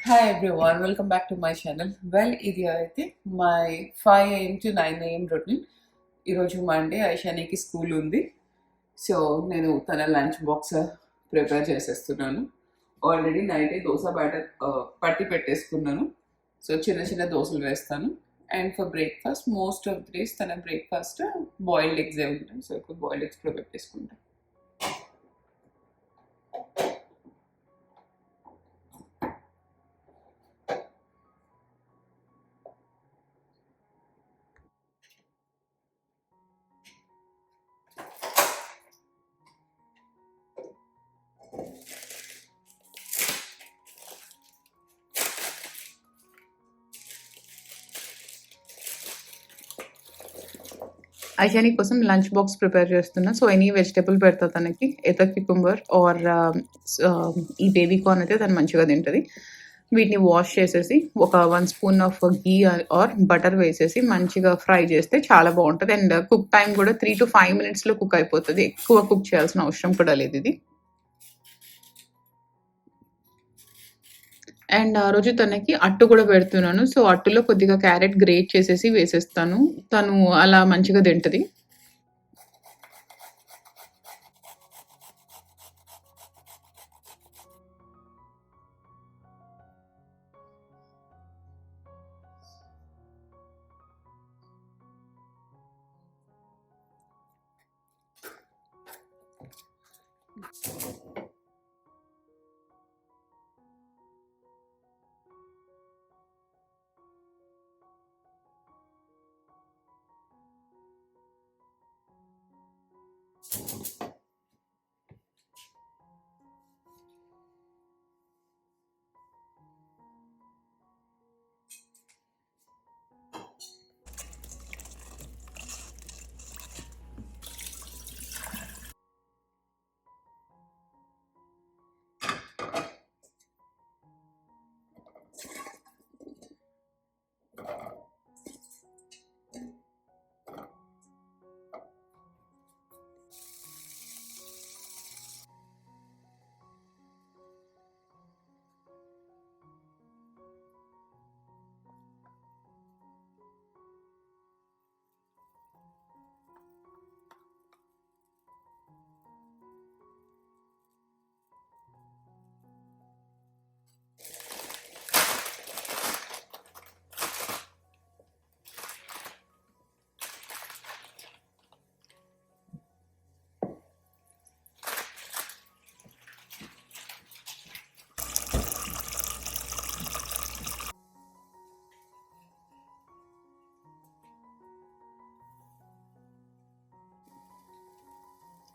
Hi everyone, welcome back to my channel. Well, ఇది అయితే my 5 AM to 9 AM routine. ఈరోజు Monday ఐషానికి school ఉంది. So నేను తన లంచ్ బాక్స్ ప్రిపేర్ చేసేస్తున్నాను. ఆల్రెడీ నైటే దోశ బ్యాటర్ పట్టి పెట్టేసుకున్నాను. సో చిన్న చిన్న దోశలు వేస్తాను. And for breakfast most of the days తన బ్రేక్ఫాస్ట్ బాయిల్డ్ ఎగ్సే ఉంటాయి. సో ఇప్పుడు బాయిల్డ్ ఎగ్స్ ప్రిపేర్ చేసుకుంటాను. ఐషాని కోసం లంచ్ బాక్స్ ప్రిపేర్ చేస్తున్నా. సో ఎనీ వెజిటబుల్ పెడతా తనకి. ఎదర్ క్యుకుంబర్ ఆర్ ఈ బేబీ కార్న్ అయితే తను మంచిగా తింటది. వీటిని వాష్ చేసేసి ఒక 1 spoon of ghee are butter వేసేసి మంచిగా ఫ్రై చేస్తే చాలా బాగుంటుంది. అండ్ కుక్ టైం కూడా 3 to 5 మినిట్స్లో కుక్ అయిపోతుంది. ఎక్కువ కుక్ చేయాల్సిన అవసరం కూడా లేదు ఇది. అండ్ ఆ రోజు తనకి అట్టు కూడా పెడుతున్నాను. సో అట్టులో కొద్దిగా క్యారెట్ గ్రేట్ చేసేసి వేసేస్తాను. తను అలా మంచిగా తింటది.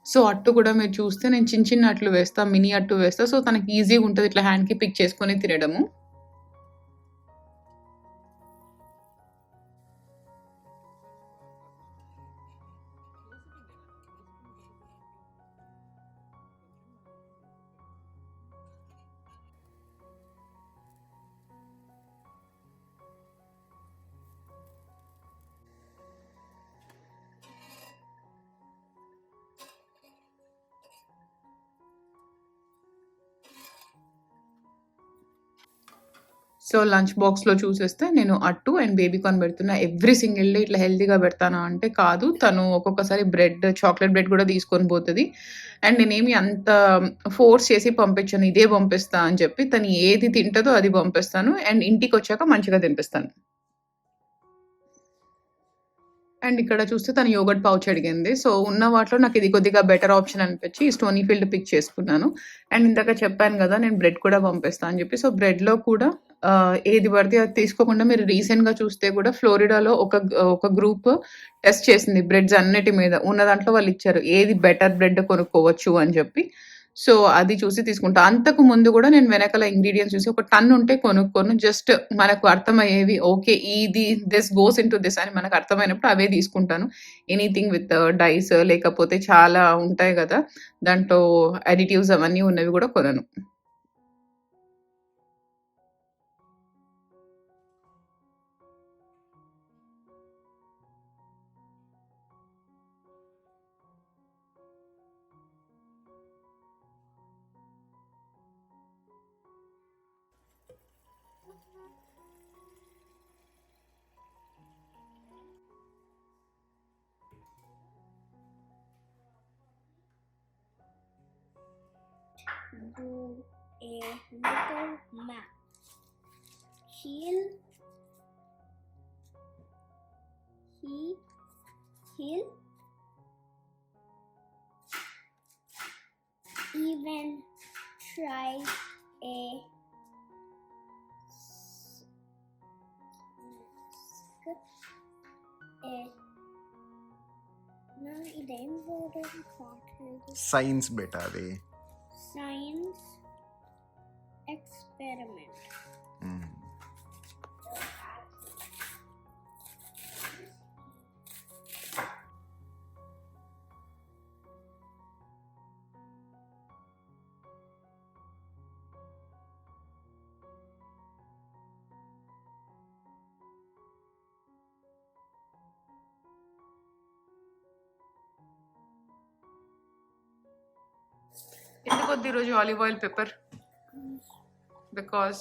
సో అట్టు కూడా మీరు చూస్తే నేను చిన్న చిన్న అట్లు వేస్తా. మినీ అట్టు వేస్తా. సో తనకి ఈజీగా ఉంటుంది ఇట్లా హ్యాండ్‌కి పిక్ చేసుకొని తినడము. సో లంచ్ బాక్స్‌లో చూసేస్తే నేను అట్టు అండ్ బేబీ కార్న్ పెడుతున్నా. ఎవ్రీ సింగిల్ డే ఇట్లా హెల్తీగా పెడతానా అంటే కాదు. తను ఒక్కొక్కసారి బ్రెడ్, చాక్లేట్ బ్రెడ్ కూడా తీసుకొని పోతది. అండ్ నేనేమి అంత ఫోర్స్ చేసి పంపించను. ఇదే పంపిస్తా అని చెప్పి తను ఏది తింటదో అది పంపిస్తాను. అండ్ ఇంటికొచ్చాక మంచిగా తినిపిస్తాను. అండ్ ఇక్కడ చూస్తే తను యోగర్ట్ పౌచ్ అడిగింది. సో ఉన్న వాటిలో నాకు ఇది కొద్దిగా బెటర్ ఆప్షన్ అనిపించి స్టోనీ ఫీల్డ్ పిక్ చేసుకున్నాను. అండ్ ఇందాక చెప్పాను కదా నేను బ్రెడ్ కూడా పంపిస్తా అని చెప్పి. సో బ్రెడ్‌లో కూడా ఏది పడితే అది తీసుకోకుండా మీరు రీసెంట్‌గా చూస్తే కూడా ఫ్లోరిడాలో ఒక గ్రూప్ టెస్ట్ చేసింది బ్రెడ్స్ అన్నిటి మీద. ఉన్న దాంట్లో వాళ్ళు ఇచ్చారు. ఏది బెటర్ బ్రెడ్ కొనుక్కోవచ్చు అని చెప్పి. సో అది చూసి తీసుకుంటా. అంతకు ముందు కూడా నేను వెనకాల ఇంగ్రీడియెంట్స్ చూసి ఒక టన్ ఉంటే కొనుక్కోను. జస్ట్ మనకు అర్థమయ్యేవి ఓకే. ఇది దిస్ గోస్ ఇంటూ దిస్ అని మనకు అర్థమైనప్పుడు అవే తీసుకుంటాను. ఎనీథింగ్ విత్ డైస్ లేకపోతే చాలా ఉంటాయి గదా! దాంట్లో అడిటివ్స్ అవన్నీ ఉన్నవి గూడా కొనను. do a little map. He'll even try a no, ఇదేం వర్డ్ సైన్స్ బెటా అది సైన్స్ ఎక్స్పెరిమెంట్. ఎందుకు వద్దు ఈరోజు olive oil pepper? Because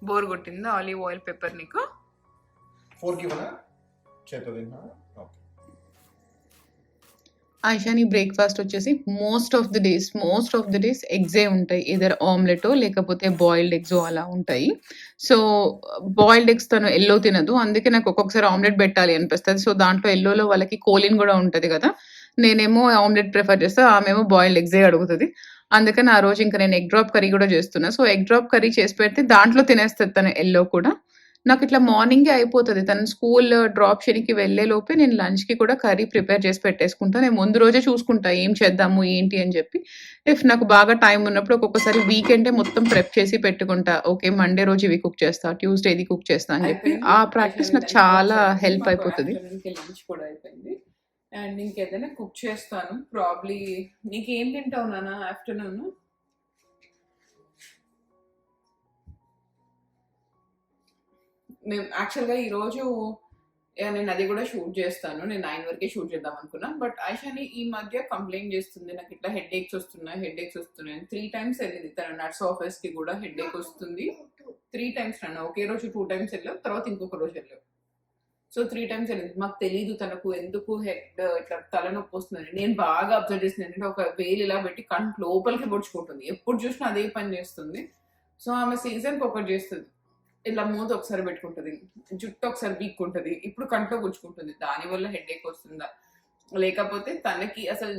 bore కొట్టిందా ఆలివ్ ఆయిల్ పెప్పర్ నీకు? 4 కి వనా చేతో తిన్నా. ఐషాని బ్రేక్ఫాస్ట్ వచ్చేసి మోస్ట్ ఆఫ్ ది డేస్ ఎగ్సే ఉంటాయి. ఏదర్ ఆమ్లెట్ లేకపోతే బాయిల్డ్ ఎగ్స్ అలా ఉంటాయి. సో బాయిల్డ్ ఎగ్స్ తను ఎల్లో తినదు, అందుకే నాకు ఒక్కొక్కసారి ఆమ్లెట్ పెట్టాలి అనిపిస్తుంది. సో దాంట్లో ఎల్లోలో వాళ్ళకి కోలిన్ కూడా ఉంటుంది కదా, నేనేమో ఆమ్లెట్ ప్రిఫర్ చేస్తా, ఆమెమో బాయిల్డ్ ఎగ్సే అడుగుతుంది. అందుకని ఆ రోజు ఇంకా నేను ఎగ్ డ్రాప్ కర్రీ కూడా చేస్తున్నా. సో ఎగ్ డ్రాప్ కర్రీ చేసి పెడితే దాంట్లో తినేస్తుంది తను ఎల్లో కూడా. నాకు ఇట్లా మార్నింగే అయిపోతుంది, తను స్కూల్ డ్రాప్ చేయడానికి వెళ్ళే లోపే నేను లంచ్కి కూడా కర్రీ ప్రిపేర్ చేసి పెట్టేసుకుంటా. నేను ముందు రోజే చూసుకుంటా ఏం చేద్దాము ఏంటి అని చెప్పి. ఇఫ్ నాకు బాగా టైం ఉన్నప్పుడు ఒక్కొక్కసారి వీకెండే మొత్తం ప్రెప్ చేసి పెట్టుకుంటా. ఓకే మండే రోజు ఇవి కుక్ చేస్తా, ట్యూస్డేది కుక్ చేస్తా అని చెప్పి. ఆ ప్రాక్టీస్ నాకు చాలా హెల్ప్ అయిపోతుంది. లంచ్ కూడా అయిపోయింది అండ్ ఇంకేదైనా కుక్ చేస్తాను. ప్రాబ్లీ నీకేం తింటావు నాన్న ఆఫ్టర్నూన్? మేము యాక్చువల్గా ఈరోజు నేను అది కూడా షూట్ చేస్తాను. నేను 9 వరకే షూట్ చేద్దాం అనుకున్నా. బట్ ఐషాని ఈ మధ్య కంప్లైంట్ చేస్తుంది, నాకు ఇట్లా హెడ్ ఏక్స్ వస్తున్నాయి 3 times వెళ్ళింది తన నర్స్ ఆఫీస్కి కూడా. హెడ్ ఏక్ వస్తుంది 3 times నన్ను. ఒకే రోజు 2 times వెళ్ళావు, తర్వాత ఇంకొక రోజు వెళ్ళావు. సో 3 times వెళ్ళింది. మాకు తెలీదు తనకు ఎందుకు హెడ్ ఇట్లా తలనొప్పి వస్తుందని. నేను బాగా అబ్జర్వ్ చేసింది ఏంటంటే ఒక వేలు ఇలా పెట్టి కంటి లోపలికి పొడుచుకుంటుంది, ఎప్పుడు చూసినా అదే పని చేస్తుంది. సో ఆమె సీజన్కి ఒకటి చేస్తుంది, ఇలా మూత ఒకసారి పెట్టుకుంటుంది, జుట్టు ఒకసారి పీక్కుంటుంది, ఇప్పుడు కంట్లో గుచ్చుకుంటుంది. దానివల్ల హెడ్ ఏక్ వస్తుందా, లేకపోతే తనకి అసలు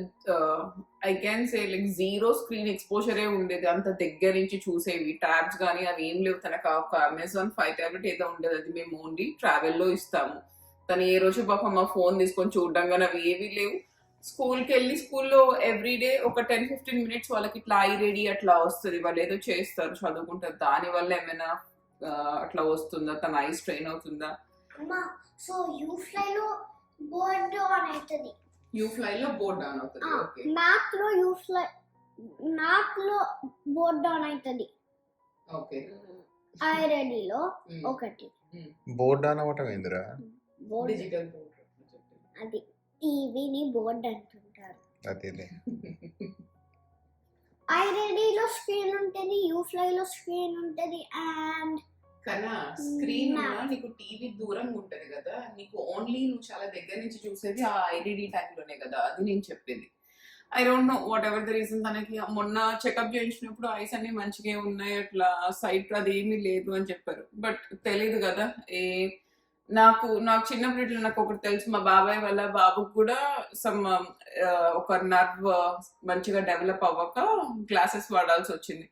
I can say like 0 screen ఎక్స్పోజరే ఉండేది. అంత దగ్గర నుంచి చూసేవి ట్యాబ్స్ కానీ అవి ఏం లేవు. తనకు ఒక అమెజాన్ 5 tablet ఏదో ఉండేది, అది మేము ఓన్లీ ట్రావెల్లో ఇస్తాము. తను ఏ రోజు పాపం మా ఫోన్ తీసుకొని చూడడం కానీ అవి ఏవి లేవు. స్కూల్కి వెళ్ళి స్కూల్లో ఎవ్రీడే ఒక 10-15 minutes వాళ్ళకి ఇట్లా ఐ రెడీ అట్లా వస్తుంది, వాళ్ళు ఏదో చేస్తారు చదువుకుంటారు. దానివల్ల ఏమైనా అట్లా వస్తుందా, తన ఐ స్ట్రెయిన్ అవుతుందా? సో యూఫ్లైలో బోర్డ్ ఆన్ అవుతుంది. యూఫ్లైలో బోర్డ్ ఆన్ అవుతుంది. ఓకే, నాక్లో బోర్డ్ ఆన్ అవుతుంది. ఓకే, ఐ రెడీలో ఒకటి బోర్డ్ ఆన్ అవ్వటం ఏందిరా? డిజిటల్ బోర్డ్, అది టీవీని బోర్డ్ అంటుంటారు. అదేలే. ఐ రెడీలో స్క్రీన్ ఉంటుంది, యూఫ్లైలో స్క్రీన్ ఉంటుంది. అండ్ కన్నా స్క్రీన్ నీకు టీవీ దూరంగా ఉంటది కదా, నీకు ఓన్లీ నువ్వు చాలా దగ్గర నుంచి చూసేది ఆ ఐడిడి ట్యాగ్లోనే కదా, అది నేను చెప్పేది. I don't know what ever the reason. తనకి మొన్న చెకప్ చేయించినప్పుడు ఐస్ అన్ని మంచిగా ఉన్నాయి, అట్లా సైట్ అది ఏమీ లేదు అని చెప్పారు. బట్ తెలీదు కదా. నాకు చిన్నప్పుడు ఇట్లా నాకు ఒకటి తెలుసు, మా బాబాయ్ వాళ్ళ బాబుకు కూడా ఒక నర్వ్ మంచిగా డెవలప్ అవ్వక గ్లాసెస్ వాడాల్సి వచ్చింది.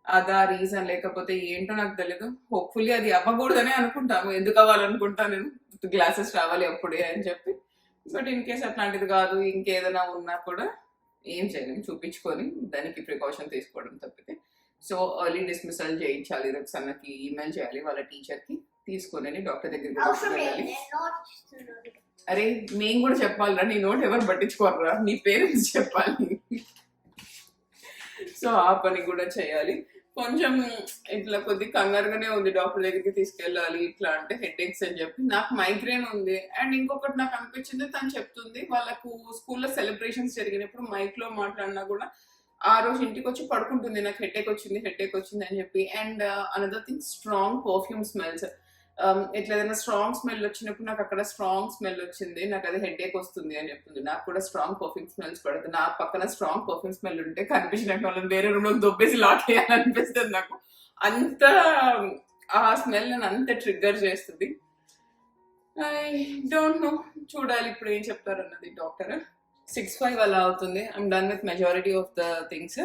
అదా రీజన్ లేకపోతే ఏంటో నాకు తెలియదు. హోప్ఫుల్లీ అది అవ్వకూడదనే అనుకుంటాము. ఎందుకు అవ్వాలనుకుంటా నేను, గ్లాసెస్ రావాలి అప్పుడే అని చెప్పి. బట్ ఇన్ కేస్ అట్లాంటిది కాదు, ఇంకేదైనా ఉన్నా కూడా ఏం చేయలేము, చూపించుకొని దానికి ప్రికాషన్ తీసుకోవడం తప్పితే. సో ఎర్లీ డిస్మిసల్ చేయించాలి, రక్సన్నకి ఈమెయిల్ చేయాలి వాళ్ళ టీచర్కి, తీసుకొని డాక్టర్ దగ్గరికి వెళ్ళాలి. అరే నేను కూడా చెప్పాలరా, నీ నోట్ ఎవరు పట్టించుకోరరా, నీ పేరెంట్స్ చెప్పాలి. సో ఆ పని కూడా చేయాలి. కొంచెం ఇట్లా కొద్ది కంగారుగానే ఉంది, డాక్టర్ దగ్గరికి తీసుకెళ్ళాలి ఇట్లా అంటే హెడ్ ఏక్స్ అని చెప్పి. నాకు మైగ్రేన్ ఉంది. అండ్ ఇంకొకటి నాకు అనిపించింది, తను చెప్తుంది వాళ్ళకు స్కూల్లో సెలబ్రేషన్స్ జరిగినప్పుడు మైక్ లో మాట్లాడినా కూడా ఆ రోజు ఇంటికి వచ్చి పడుకుంటుంది, నాకు హెడ్ ఏక్ వచ్చింది అని చెప్పి. And another thing, strong perfume smells. ఇట్లా ఏదైనా స్ట్రాంగ్ స్మెల్ వచ్చినప్పుడు నాకు అక్కడ స్ట్రాంగ్ స్మెల్ వచ్చింది, నాకు అది హెడేక్ వస్తుంది అని చెప్తుంది. నాకు కూడా స్ట్రాంగ్ పర్ఫ్యూమ్ స్మెల్స్ పడుతుంది. నా పక్కన స్ట్రాంగ్ పర్ఫ్యూమ్ స్మెల్ ఉంటే కనిపించినట్టు వాళ్ళని వేరే రూమ్ లో దొబ్బేసి లాక్ చేయాలనిపిస్తుంది నాకు. అంత ఆ స్మెల్ నన్ను అంత ట్రిగ్గర్ చేస్తుంది. ఐ డోంట్ నో, చూడాలి ఇప్పుడు ఏం చెప్తారు అన్నది డాక్టర్. 6:05 అలా అవుతుంది. I'm done with majority of the things.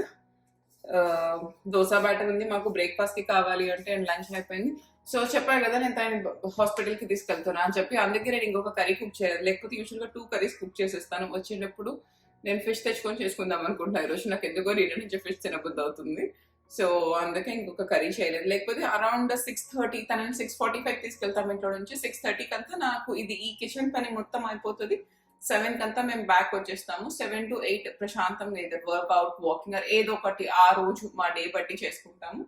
Dosa batter ఉంది మాకు బ్రేక్ఫాస్ట్ కి కావాలి అంటే, అండ్ లంచ్ అయిపోయింది. సో చెప్పాను కదా నేను తను హాస్పిటల్ కి తీసుకెళ్తాను అని చెప్పి, అందుకే నేను ఇంకొక కర్రీ కుక్ చేయలేదు. లేకపోతే యూజువల్ గా 2 కర్రీస్ కుక్ చేసేస్తాను. వచ్చేటప్పుడు నేను ఫిష్ తెచ్చుకొని చేసుకుందాం అనుకుంటున్నాను. ఈరోజు నాకు ఎందుకో రీజన్ నుంచి ఫిష్ తినబుద్ధి అవుతుంది. సో అందుకే ఇంకొక కర్రీ చేయలేదు. లేకపోతే అరౌండ్ 6:30 తనని 6:45 తీసుకెళ్తాం ఇంట్లో నుంచి. 6:30 కంతా నాకు ఇది ఈ కిచెన్ పని మొత్తం అయిపోతుంది. 7 కంతా మేము బ్యాక్ వచ్చేస్తాము. 7 to 8 ప్రశాంతంగా ఏదో వర్కౌట్, వాకింగ్ ఏదో ఒకటి ఆ రోజు మా డే బట్టి చేసుకుంటాము.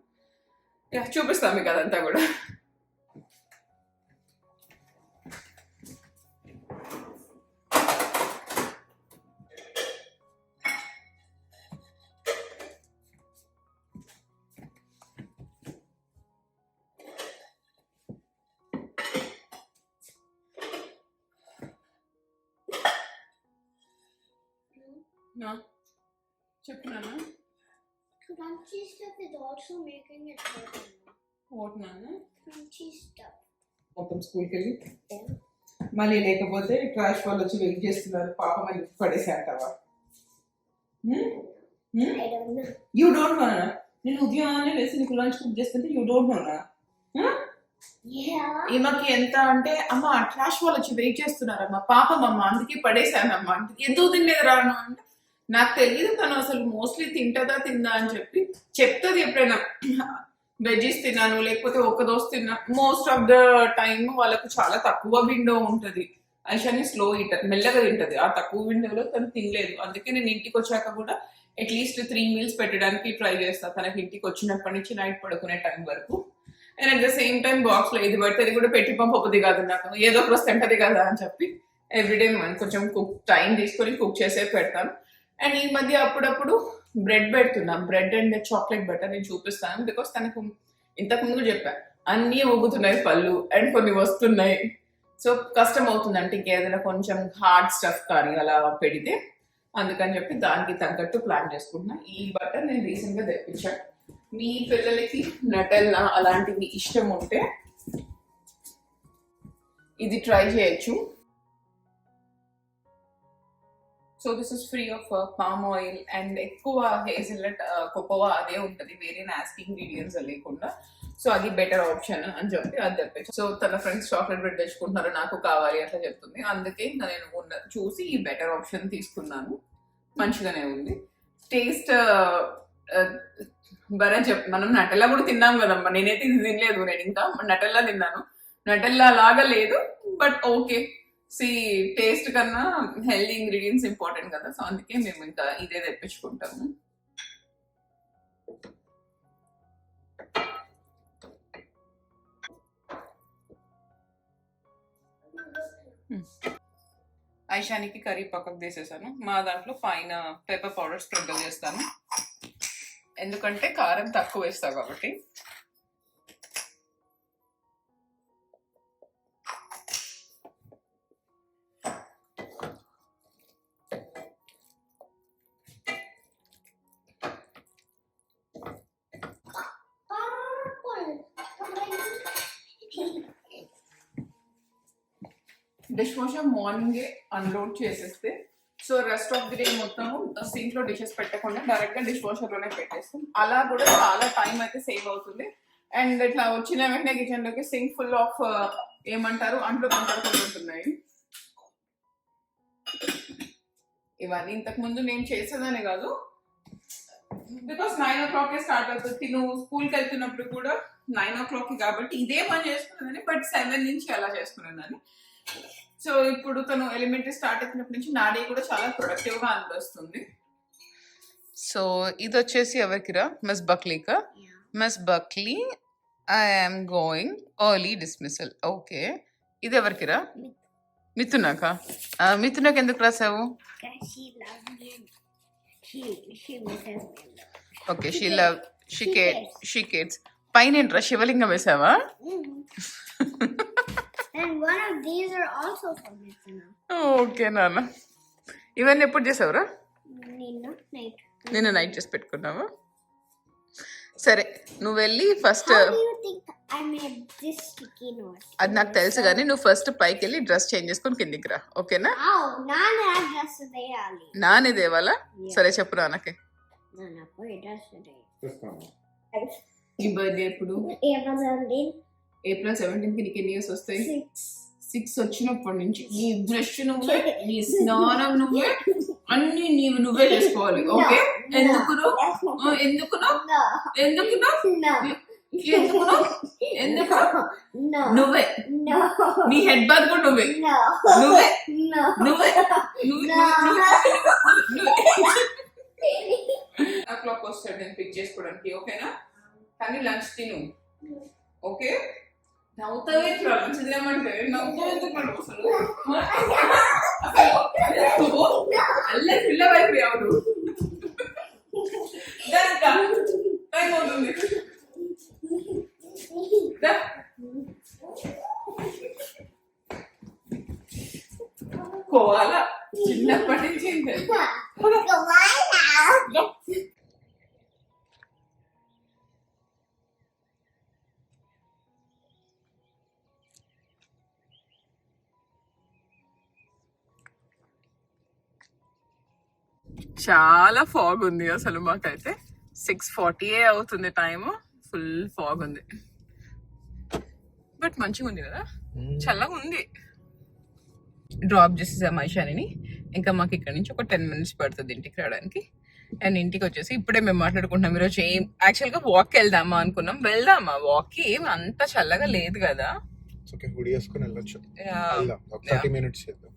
చూపిస్తాం మీకు అదంతా కూడా. చెప్పినానా Crunchy stuff is also making it hot. ఓట్నానా Crunchy stuff. మొత్తం స్కూల్కి వెళ్ళి మళ్ళీ లేకపోతే ట్రాష్ వాళ్ళు వచ్చి వెయిట్ చేస్తున్నారు. పాపం అని పడేసేంటావా? I don't know. You don't నోనా? నేను ఉదయాన్నే లేసి నీకు లంచ్ కుక్ చేస్తుంటే యూ డోంట్ నోనా? Yeah. ఈమెకి ఎంత అంటే, అమ్మ ట్రాష్ వాళ్ళు వచ్చి వెయిట్ చేస్తున్నారమ్మా, పాపం అమ్మ అందుకే పడేసానమ్మా అంటే, ఎందుకు తినలేదు రాను అంటే, నాకు తెలియదు తను అసలు మోస్ట్లీ తింటదా తిందా అని చెప్పి చెప్తుంది. ఎప్పుడైనా వెజ్జీస్ తిన్నాను లేకపోతే ఒక్క దోశ తిన్నా, మోస్ట్ ఆఫ్ ద టైమ్ వాళ్ళకు చాలా తక్కువ విండో ఉంటుంది. ఐషాని స్లో ఈటర్, మెల్లగా తింటది. ఆ తక్కువ విండోలో తను తినలేదు. అందుకే నేను ఇంటికి వచ్చాక కూడా అట్లీస్ట్ 3 మీల్స్ పెట్టడానికి ట్రై చేస్తాను తనకి, ఇంటికి వచ్చినప్పటి నుంచి నైట్ పడుకునే టైం వరకు. And at the same time box లో ఏది పడితే అది కూడా పెట్టి పంపబుద్ది కాదు నాకు, ఏదో ఒక రోజు తింటది కదా అని చెప్పి ఎవ్రీడే కొంచెం కుక్ టైం తీసుకొని కుక్ చేసే పెడతాను. అండ్ ఈ మధ్య అప్పుడప్పుడు బ్రెడ్ పెడుతున్నా, బ్రెడ్ అండ్ చాక్లెట్ బటర్ నేను చూపిస్తాను. బికాస్ తనకు ఇంతకు ముందు చెప్పాను అన్నీ ఊగుతున్నాయి పళ్ళు అండ్ కొన్ని వస్తున్నాయి. సో కష్టం అవుతుంది అంటే ఇంకేదైనా కొంచెం హార్డ్ స్టఫ్ కానీ అలా పెడితే, అందుకని చెప్పి దానికి తగ్గట్టు ప్లాన్ చేసుకుంటున్నా. ఈ బటర్ నేను రీసెంట్ గా తెప్పించాను. మీ పిల్లలకి నటెల్లా అలాంటివి ఇష్టం ఉంటే ఇది ట్రై చేయొచ్చు. So this is free of palm oil and ఎక్కువ హేజిల్నట్ కోకోవా అదే ఉంటుంది, వేరే నాస్టీ ఇంగ్రీడియంట్స్ లేకుండా. సో అది బెటర్ ఆప్షన్ అని చెప్పి అది తెప్పించు. సో తన ఫ్రెండ్స్ చాక్లెట్ బ్రెడ్ తెచ్చుకుంటున్నారు, నాకు కావాలి అట్లా చెప్తుంది. అందుకే నేను చూసి ఈ బెటర్ ఆప్షన్ తీసుకున్నాను. మంచిగానే ఉంది టేస్ట్. బరే మనం నటెల్లా కూడా తిన్నాం కదమ్మా, నేనైతే ఇది తినలేదు. నేను ఇంకా నటెల్లా తిన్నాను, నటెల్లా లాగా లేదు బట్ ఓకే. సి టేస్ట్ కన్నా హెల్దీ ఇంగ్రీడియంట్స్ ఇంపార్టెంట్ కదా, సో అందుకే మేము ఇంకా ఇదే తెప్పించుకుంటాము. ఐషానికి కర్రీ పక్కకు తీసేసాను. మా దాంట్లో పైన పెప్పర్ పౌడర్ స్ప్రింకిల్ చేస్తాను, ఎందుకంటే కారం తక్కువ వేస్తా కాబట్టి. డిష్ వాషర్ మార్నింగే అన్లోడ్ చేసేస్తే, so rest of the day మొత్తము సింక్ లో డిషెస్ పెట్టకుండా డైరెక్ట్ గా డిష్ వాషర్ లోనే పెట్టేస్తాం. అలా కూడా చాలా టైం అయితే సేవ్ అవుతుంది. అండ్ ఇట్లా వచ్చిన వెంటనే కిచెన్ లోకి సింక్ ఫుల్ ఆఫ్ ఏమంటారు అంట్లు కంటుకుంటున్నాయి. ఇవన్నీ ఇంతకు ముందు నేను చేసేదానే కాదు, బికాస్ 9 o'clock స్టార్ట్ అవుతుంది. తిను స్కూల్కి వెళ్తున్నప్పుడు కూడా 9 o'clock కాబట్టి ఇదే పని చేసుకునేదాన్ని, బట్ 7 నుంచి అలా చేసుకునేదాన్ని. సో ఇప్పుడు తను ఎలిమెంటరీ స్టార్ట్ అయినప్పటి నుంచి నా డే కూడా చాలా ప్రొడక్టివ్ గా అనిపిస్తుంది. సో ఇది వచ్చేసి ఎవరికిరా? మిస్ బక్లీకా. Miss Buckley, I'm going early dismissal. Okay, ఇది ఎవరికిరా? మిథునాక. మిథునాకి ఎందుకు రాసావు? Okay, she cares. పైన ఏంట్రా శివలింగం వేసావా? one of these are also for Mithuna. Okay నాన్న. ఇవన్నీ ఎప్పుడు చేసావురా? Night. నిన్న నైట్ చేసి పెట్టుకున్నావా? సరే నువ్వు వెళ్ళి first, How do you think I made this sticky note? అది నాకు తెలుసు కానీ నువ్వు ఫస్ట్ పైకి వెళ్ళి డ్రెస్ చేంజ్ చేసుకొని కిందికి రా, ఓకేనా? Oh, Nana dress today, Ali. నానే దేవాలా? సరే చెప్పు నాన్నకి. Nana, put your dress today. నీ బర్త్డే ఎప్పుడు? April 17. ఏప్రిల్ 17కి నీకు ఎన్ని ఇయర్స్ వస్తాయి? 6 వచ్చినప్పటి నుంచి నీ బ్రష్ నువ్వే, నీ స్నానం నువ్వే, అన్ని నువ్వే చేసుకోవాలి, ఓకే? ఎందుకును ఎందుకును No. ఎందుకును No. ఎందుకును ఎందుకు No. నువ్వే, No. నీ హెడ్ బాత్ కూడా నువ్వే, No. నువ్వే No. నువ్వే నువ్వే No. క్లాక్ వస్తాడు నేను పిక్ చేసుకోవడానికి, ఓకేనా? కానీ లంచ్ తిను, ఓకే? నవ్వుతావే లంచ్ తినమంటే నవ్వుతావు ఎందుకంటే అసలు అల్లే పిల్ల వైపు ఎవరు టైం అవుతుంది. కోవాలా చిన్నప్పటి నుంచి Go on now. చాలా ఫాగ్ ఉంది అసలు. మాకైతే 6:40 అవుతుంది టైము. ఫుల్ ఫాగ్ ఉంది, బట్ మంచిగా ఉంది కదా, చల్లగా ఉంది. డ్రాప్ చేసేసాం ఐషాని. ఇంకా మాకు ఇక్కడ నుంచి ఒక 10 minutes పడుతుంది ఇంటికి రావడానికి. అండ్ ఇంటికి వచ్చేసి ఇప్పుడే మేము మాట్లాడుకుంటున్నాం ఈరోజు ఏం యాక్చువల్గా వాక్కి వెళ్దామా అనుకున్నాం. వెళ్దామా వాక్కి? ఏం అంత చల్లగా లేదు కదా, హుడీ వేసుకొని వెళ్ళొచ్చు. Yeah. 30 minutes చేద్దాం.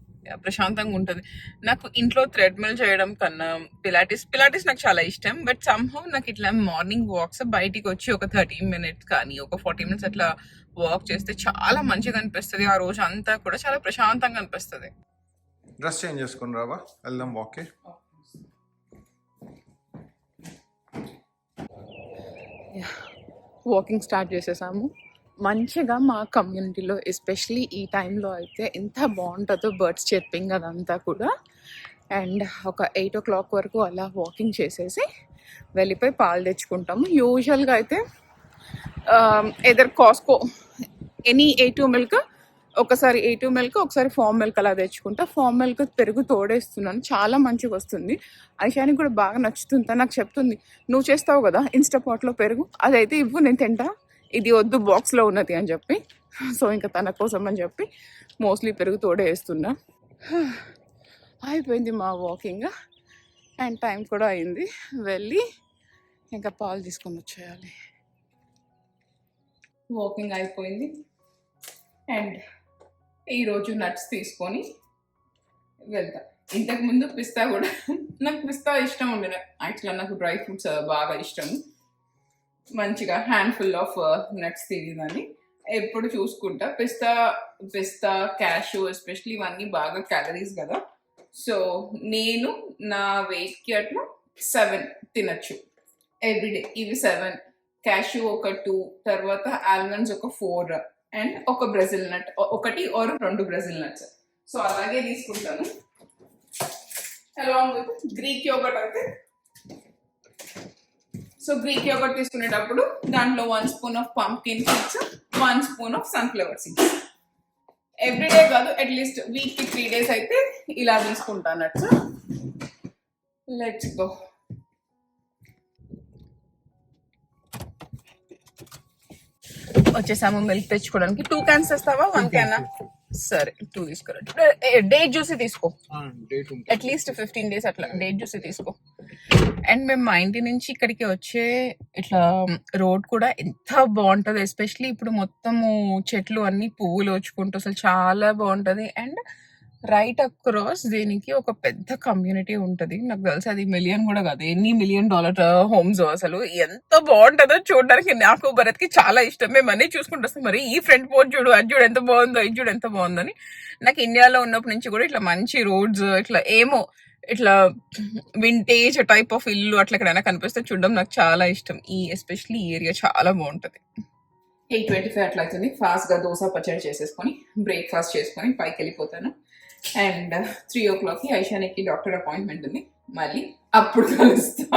ప్రశాంతంగా ఉంటుంది. నాకు ఇంట్లో థ్రెడ్మిల్ చేయడం కన్నా పిలాటిస్ నాకు చాలా ఇష్టం. బట్ సమ్హౌ నాకు ఇట్లా మార్నింగ్ వాక్స్ బయటికి వచ్చి ఒక 30 minutes కానీ ఒక 40 minutes అట్లా వాక్ చేస్తే చాలా మంచిగా అనిపిస్తుంది. ఆ రోజు అంతా కూడా చాలా ప్రశాంతంగా అనిపిస్తుంది. డ్రెస్ చేంజ్ చేసుకొని రావా, వెళ్దాం వాక్కి. వాకింగ్ స్టార్ట్ చేసేసాము. మంచిగా మా కమ్యూనిటీలో ఎస్పెషలీ ఈ టైంలో అయితే ఎంత బాగుంటుందో బర్డ్స్ చెప్పింగ్ అదంతా కూడా. అండ్ ఒక 8 o'clock వరకు అలా వాకింగ్ చేసేసి వెళ్ళిపోయి పాలు తెచ్చుకుంటాము. యూజువల్గా అయితే ఎదర్ కాస్కో ఎనీ A2 milk, ఒకసారి A2 milk, ఒకసారి ఫామ్ మిల్క్ అలా తెచ్చుకుంటా. ఫామ్ మిల్క్ పెరుగు తోడేస్తున్నాను, చాలా మంచిగా వస్తుంది. ఐషానికి కూడా బాగా నచ్చుతుంది. నాకు చెప్తుంది, నువ్వు చేస్తావు కదా ఇన్స్టాపాట్లో పెరుగు, అదైతే ఇవ్వు నేను తింటా, ఇది వద్దు బాక్స్లో ఉన్నది అని చెప్పి. సో ఇంకా తన కోసం అని చెప్పి మోస్ట్లీ పెరుగు తోడే వేస్తున్నా. అయిపోయింది మా వాకింగ్ అండ్ టైం కూడా అయింది. వెళ్ళి ఇంకా పాలు తీసుకొని వచ్చేయాలి. వాకింగ్ అయిపోయింది అండ్ ఈరోజు నట్స్ తీసుకొని వెళ్తా. ఇంతకుముందు పిస్తా కూడా, నాకు పిస్తా ఇష్టం ఉండే. యాక్చువల్గా నాకు డ్రై ఫ్రూట్స్ బాగా ఇష్టం. మంచిగా హ్యాండ్ఫుల్ ఆఫ్ నట్స్ తినేదాన్ని. ఎప్పుడు చూసుకుంటా పిస్తా క్యాషూ ఎస్పెషలీ ఇవన్నీ బాగా క్యాలరీస్ కదా. సో నేను నా వెయిట్కి అట్లా 7 తినచ్చు ఎవ్రీడే. ఇవి 7, క్యాషూ ఒక 2, తర్వాత ఆల్మండ్స్ ఒక 4 అండ్ ఒక Brazil nut, 1 or 2 Brazil nuts. So అలాగే తీసుకుంటాను. అలాంగ్ విత్ గ్రీక్ యోగర్ట్ అయితే. సో గ్రీక్ యోగర్ట్ తీసుకునేటప్పుడు దాంట్లో 1 spoon of pumpkin seeds, 1 spoon of sunflower seeds. Every day కాదు, అట్లీస్ట్ వీక్కి 3 days అయితే ఇలా తీసుకుంటాను నట్స్. Let's go. వచ్చేసాము మిల్క్ తెచ్చుకోవడానికి. 2 cans తెస్తావా, 1 can? సరే 2 తీసుకురా. డేట్ జ్యూస్ తీసుకో, అట్లీస్ట్ 15 days అట్లా డేట్ జ్యూస్ తీసుకో. అండ్ మేము మా ఇంటి నుంచి ఇక్కడికి వచ్చే ఇట్లా రోడ్ కూడా ఎంత బాగుంటుంది. ఎస్పెషలీ ఇప్పుడు మొత్తము చెట్లు అన్ని పువ్వులు వచ్చుకుంటూ అసలు చాలా బాగుంటుంది. అండ్ రైట్ అక్రాస్ దీనికి ఒక పెద్ద కమ్యూనిటీ ఉంటుంది. నాకు తెలిసి అది మిలియన్ కూడా కాదు, ఎన్ని $1 million హోమ్స్. అసలు ఎంత బాగుంటుందో చూడడానికి. నాకు భరత్కి చాలా ఇష్టం. మేము అన్నీ చూసుకుంటూ వస్తాం. మరి ఈ ఫ్రంట్ పోర్ట్ చూడు, అది చూడు ఎంత బాగుందో, ఇది చూడు ఎంత బాగుందని. నాకు ఇండియాలో ఉన్నప్పటి నుంచి కూడా ఇట్లా మంచి రోడ్స్, ఇట్లా ఏమో ఇట్లా వింటేజ్ టైప్ ఆఫ్ ఇల్లు అట్లా ఎక్కడైనా కనిపిస్తే చూడడం నాకు చాలా ఇష్టం. ఎస్పెషలీ ఈ ఏరియా చాలా బాగుంటుంది. 8:25 అట్లా అవుతుంది. ఫాస్ట్గా దోశ పచ్చడి చేసేసుకొని బ్రేక్ఫాస్ట్ చేసుకొని పైకి వెళ్ళిపోతాను. అండ్ 3 o'clockకి ఐషానికి డాక్టర్ అపాయింట్మెంట్ ఉంది. మళ్ళీ అప్పుడు కలుస్తా.